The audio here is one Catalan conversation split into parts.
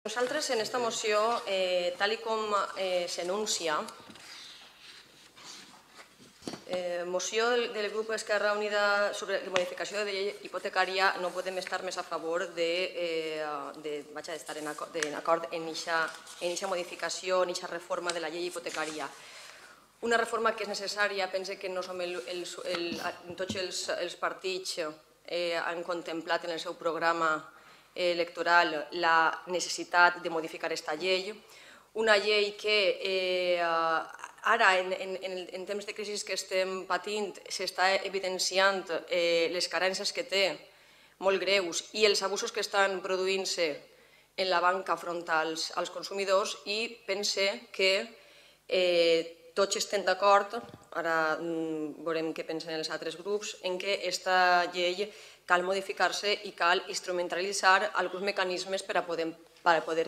Nosaltres, en aquesta moció, tal com s'enuncia, moció del grup Esquerra Unida sobre la modificació de la llei hipotecària, no podem estar més a favor d'estar en acord en aquesta modificació, en aquesta reforma de la llei hipotecària. Una reforma que és necessària, pense que no som tots els partits han contemplat en el seu programa electoral la necessitat de modificar aquesta llei. Una llei que ara, en temps de crisi que estem patint, s'està evidenciant les carències que té, molt greus, i els abusos que estan produint-se en la banca front als consumidors, i pense que tots estem d'acord, ara veurem què pensen els altres grups, en què aquesta llei cal modificar-se i cal instrumentalitzar alguns mecanismes per a poder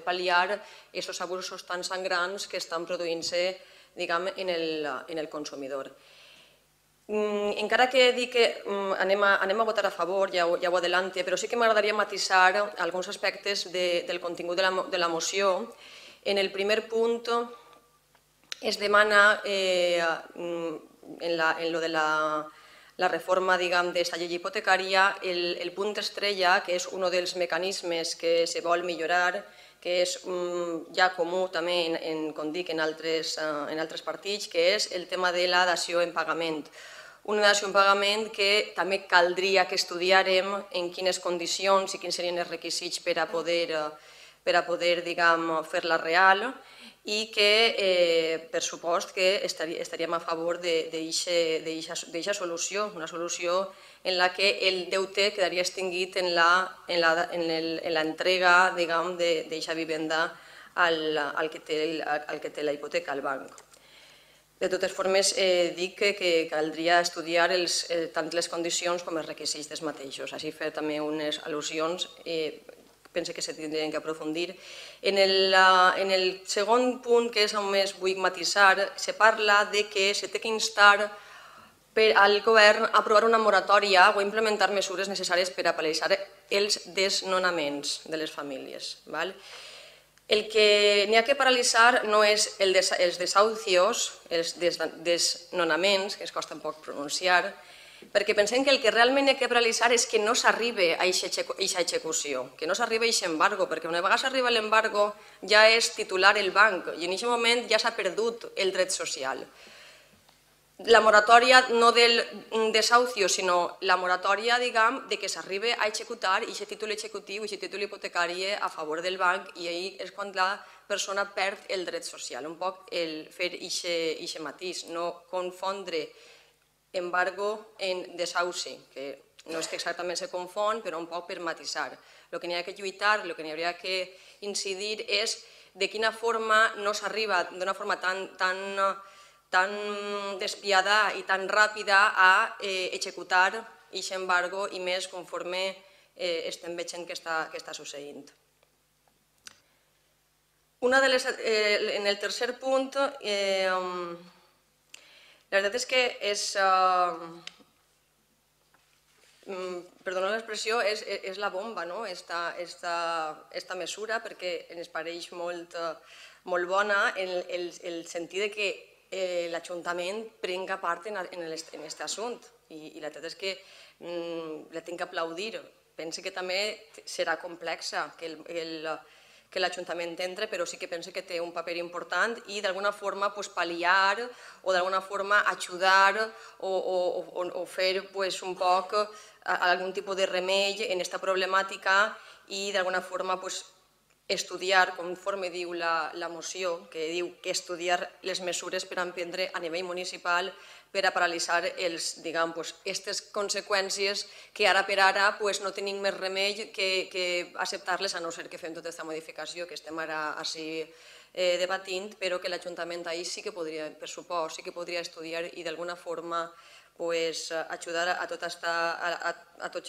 pal·liar aquests abusos tan sangrants que estan produint-se en el consumidor. Encara que dic que anem a votar a favor, ja ho adelante, però sí que m'agradaria matisar alguns aspectes del contingut de la moció. En el primer punt es demana, en lo de la reforma d'esta llei hipotecària, el punt estrella, que és un dels mecanismes que se vol millorar, que és ja comú també, com dic, en altres partits, que és el tema de la dació en pagament. Una dació en pagament que també caldria que estudiárem en quines condicions i quins serien els requisits per a poder fer-la real, i que, per supost, que estaríem a favor d'aquesta solució, una solució en la que el deute quedaria extingit en l'entrega d'aquesta vivenda al que té la hipoteca, al banc. De totes formes, dic que caldria estudiar tant les condicions com els requisits dels mateixos. Així fer també unes al·lusions, penso que se tindrien que aprofundir. En el segon punt, que és on més vull matisar, se parla que se té que instar al govern a aprovar una moratòria o implementar mesures necessàries per a paralitzar els desnonaments de les famílies. El que n'hi ha que paralitzar no és els desahucios, els desnonaments, que es costa un poc pronunciar, perquè pensem que el que realment hi ha que paralitzar és que no s'arribi a aquesta execució, que no s'arribi a aquest embargo, perquè una vegada s'arriba a l'embargo ja és titular el banc i en aquest moment ja s'ha perdut el dret social. La moratòria no del desahucio, sinó la moratòria, de que s'arribi a executar aquest títol executiu, aquest títol hipotecari a favor del banc, i ahir és quan la persona perd el dret social. Un poc fer aquest matís, no confondre embargo en desahuci, que no és que exactament se confon, però un poc per matisar. El que n'hi ha que lluitar, el que n'hi hauria que incidir és de quina forma no s'arriba d'una forma tan despiadada i tan ràpida a executar aquest embargo, i més conforme estem veient que està succeint. En el tercer punt, la veritat és que perdoneu l'expressió, és la bomba, aquesta mesura, perquè ens pareix molt bona en el sentit que l'Ajuntament prenga part en aquest assumpte, i la veritat és que la tinc que aplaudir. Penso que també serà complexa que l'Ajuntament entre, però sí que penso que té un paper important i d'alguna forma pal·liar o d'alguna forma ajudar o fer un poc algun tipus de remei en aquesta problemàtica i d'alguna forma estudiar, conforme diu la moció, que diu que estudiar les mesures per emprendre a nivell municipal per a paralitzar aquestes conseqüències que ara per ara no tenim més remei que acceptar-les, a no ser que fem tota aquesta modificació que estem ara així debatint, però que l'Ajuntament ahir sí que podria, per supost, sí que podria estudiar i d'alguna forma ajudar a tots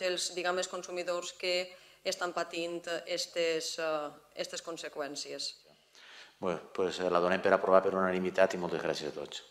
els consumidors que estan patint aquestes conseqüències. Bé, doncs la donem per aprovar per unanimitat i moltes gràcies a tots.